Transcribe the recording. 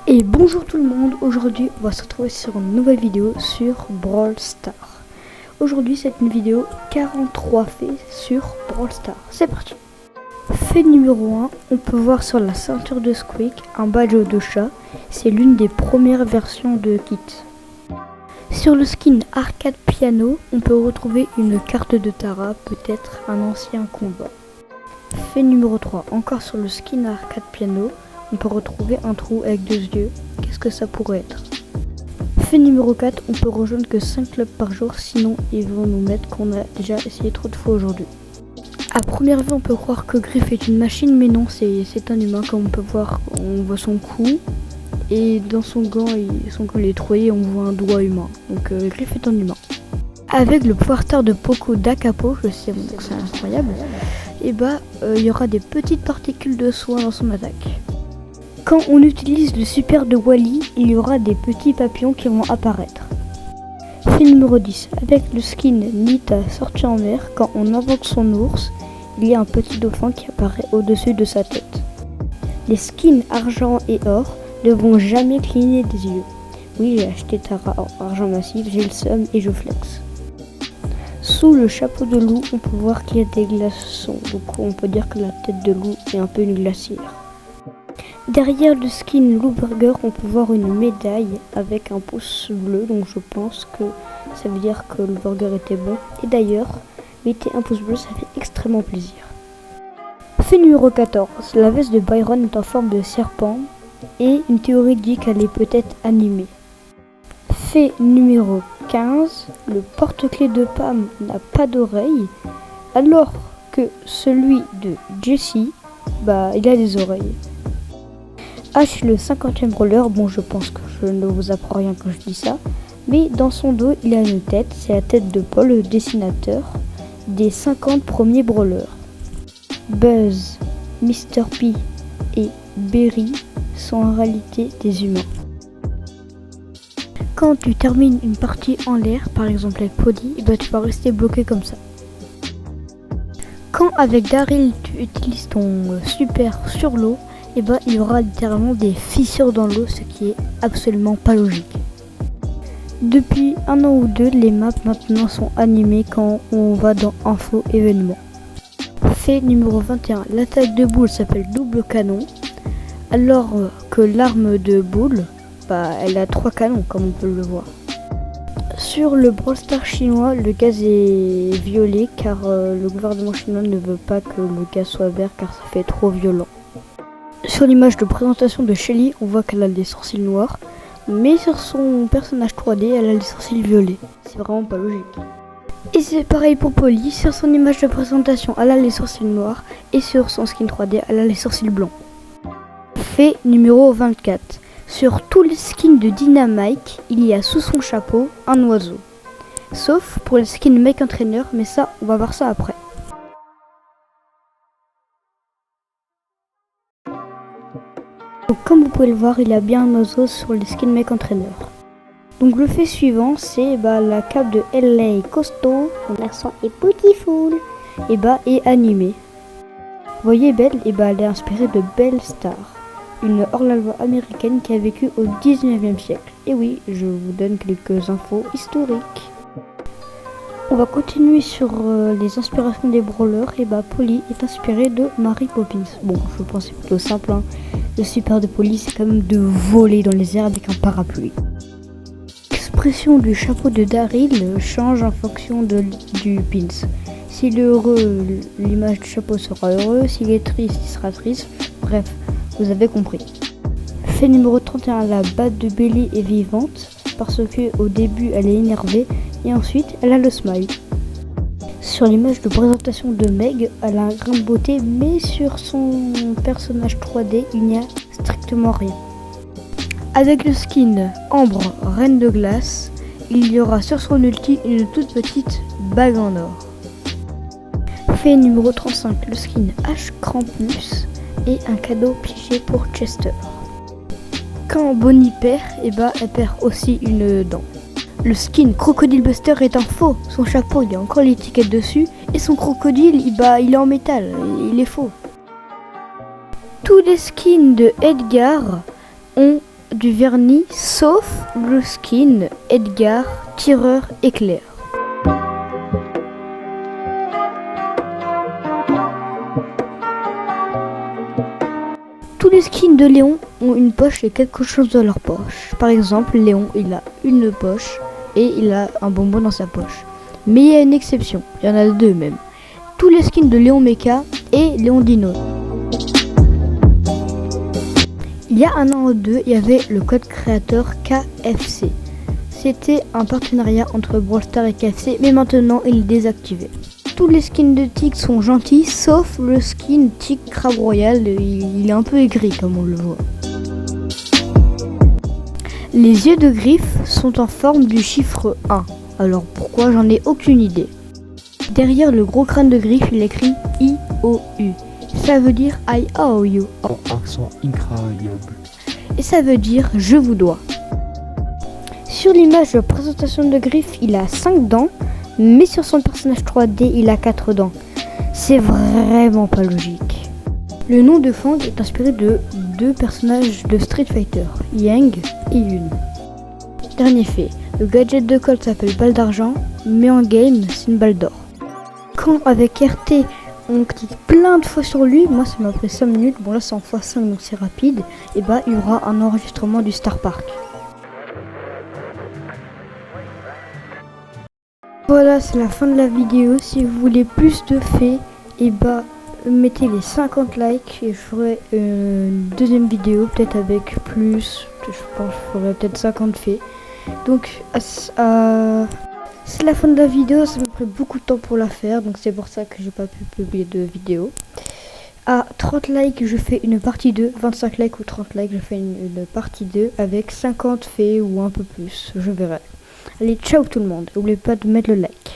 Et bonjour tout le monde, aujourd'hui on va se retrouver sur une nouvelle vidéo sur Brawl Stars. Aujourd'hui c'est une vidéo 43 faits sur Brawl Stars, c'est parti. Fait numéro 1, on peut voir sur la ceinture de Squeak un badge de chat, c'est l'une des premières versions de Kit. Sur le skin Arcade Piano, on peut retrouver une carte de Tara, peut-être un ancien combat. Fait numéro 3, encore sur le skin Arcade Piano, on peut retrouver un trou avec 2 yeux. Qu'est-ce que ça pourrait être? Fait numéro 4, on peut rejoindre que 5 clubs par jour, sinon ils vont nous mettre qu'on a déjà essayé trop de fois aujourd'hui. À première vue, on peut croire que Griff est une machine, mais non, c'est un humain. Comme on peut voir, on voit son cou, et dans son gant il est troué, on voit un doigt humain. Donc Griff est un humain. Avec le pouvoir star de Poco d'Acapo, je sais que c'est incroyable, et il y aura des petites particules de soie dans son attaque. Quand on utilise le super de Wally, il y aura des petits papillons qui vont apparaître. Fait numéro 10. Avec le skin Nita sorti en mer, quand on invoque son ours, il y a un petit dauphin qui apparaît au-dessus de sa tête. Les skins argent et or ne vont jamais cligner des yeux. Oui, j'ai acheté Tara en argent massif, j'ai le seum et je flex. Sous le chapeau de loup, on peut voir qu'il y a des glaçons, donc on peut dire que la tête de loup est un peu une glacière. Derrière le skin Lou Burger, on peut voir une médaille avec un pouce bleu, donc je pense que ça veut dire que le burger était bon. Et d'ailleurs, mettez un pouce bleu, ça fait extrêmement plaisir. Fait numéro 14, la veste de Byron est en forme de serpent et une théorie dit qu'elle est peut-être animée. Fait numéro 15, le porte-clés de Pam n'a pas d'oreille, alors que celui de Jessie, il a des oreilles. Ash le 50e brawler, bon je pense que je ne vous apprends rien quand je dis ça, mais dans son dos il a une tête, c'est la tête de Paul, le dessinateur des 50 premiers brawlers. Buzz, Mr. P et Berry sont en réalité des humains. Quand tu termines une partie en l'air, par exemple avec Polly, tu vas rester bloqué comme ça. Quand avec Daryl tu utilises ton super sur l'eau, il y aura littéralement des fissures dans l'eau, ce qui est absolument pas logique. Depuis 1 an ou 2, les maps maintenant sont animées quand on va dans Info événements. Fait numéro 21, l'attaque de boule s'appelle double canon, alors que l'arme de boule, elle a 3 canons comme on peut le voir. Sur le Brawl Stars chinois, le gaz est violet car le gouvernement chinois ne veut pas que le gaz soit vert car ça fait trop violent. Sur l'image de présentation de Shelly, on voit qu'elle a des sourcils noirs, mais sur son personnage 3D, elle a des sourcils violets. C'est vraiment pas logique. Et c'est pareil pour Polly, sur son image de présentation, elle a les sourcils noirs, et sur son skin 3D, elle a les sourcils blancs. Fait numéro 24. Sur tous les skins de Dynamite, il y a sous son chapeau un oiseau. Sauf pour les skins Make Entraîneur, mais ça, on va voir ça après. Donc, comme vous pouvez le voir, il y a bien un oiseau sur les skins Make Entraîneur. Donc le fait suivant, c'est la cape de LA Costaud, son accent est beautiful, est animée. Vous voyez Belle, elle est inspirée de Belle Star, une hors-la-loi américaine qui a vécu au 19e siècle. Et oui, je vous donne quelques infos historiques. On va continuer sur les inspirations des brawlers. Polly est inspirée de Mary Poppins. Bon, je pense que c'est plutôt simple. Le super de Polly, c'est quand même de voler dans les airs avec un parapluie. L'expression du chapeau de Daryl change en fonction du pins. S'il est heureux, l'image du chapeau sera heureux. S'il est triste, il sera triste. Bref, vous avez compris. Fait numéro 31, la batte de Belly est vivante parce que au début elle est énervée et ensuite elle a le smile. Sur l'image de présentation de Meg, elle a un grain de beauté, mais sur son personnage 3D, il n'y a strictement rien. Avec le skin Ambre, Reine de Glace, il y aura sur son ulti une toute petite bague en or. Fait numéro 35, le skin H Krampus et un cadeau piégé pour Chester. Quand Bonnie perd, elle perd aussi une dent. Le skin Crocodile Buster est un faux. Son chapeau, il y a encore l'étiquette dessus. Et son crocodile, il est en métal. Il est faux. Tous les skins de Edgar ont du vernis sauf le skin Edgar, tireur éclair. Tous les skins de Léon ont une poche et quelque chose dans leur poche. Par exemple, Léon, il a une poche et il a un bonbon dans sa poche. Mais il y a une exception, il y en a deux même. Tous les skins de Léon Mecha et Léon Dino. Il y a un an ou deux, il y avait le code créateur KFC. C'était un partenariat entre Brawl Stars et KFC, mais maintenant il est désactivé. Tous les skins de Tic sont gentils, sauf le skin Tic Crabe Royal, il est un peu aigri comme on le voit. Les yeux de Griffe sont en forme du chiffre 1. Alors pourquoi, j'en ai aucune idée. Derrière le gros crâne de Griffe, il écrit I-O-U. Ça veut dire I owe you. En accent incroyable. Et ça veut dire je vous dois. Sur l'image de présentation de Griffe, il a 5 dents. Mais sur son personnage 3D, il a 4 dents. C'est vraiment pas logique. Le nom de Fang est inspiré de deux personnages de Street Fighter, Yang et Yun. Dernier fait, le gadget de Colt s'appelle balle d'argent, mais en game, c'est une balle d'or. Quand avec RT, on clique plein de fois sur lui, moi ça m'a pris 5 minutes, bon là c'est en x5 donc c'est rapide, et bah il y aura un enregistrement du Star Park. Voilà, c'est la fin de la vidéo. Si vous voulez plus de faits, et bah mettez les 50 likes et je ferai une deuxième vidéo, peut-être avec plus, je pense que je ferai peut-être 50 faits. Donc c'est la fin de la vidéo, ça m'a pris beaucoup de temps pour la faire, donc c'est pour ça que j'ai pas pu publier de vidéo. À 30 likes, je fais une partie 2, 25 likes ou 30 likes, je fais une partie 2 avec 50 faits ou un peu plus, je verrai. Allez, ciao tout le monde, n'oubliez pas de mettre le like.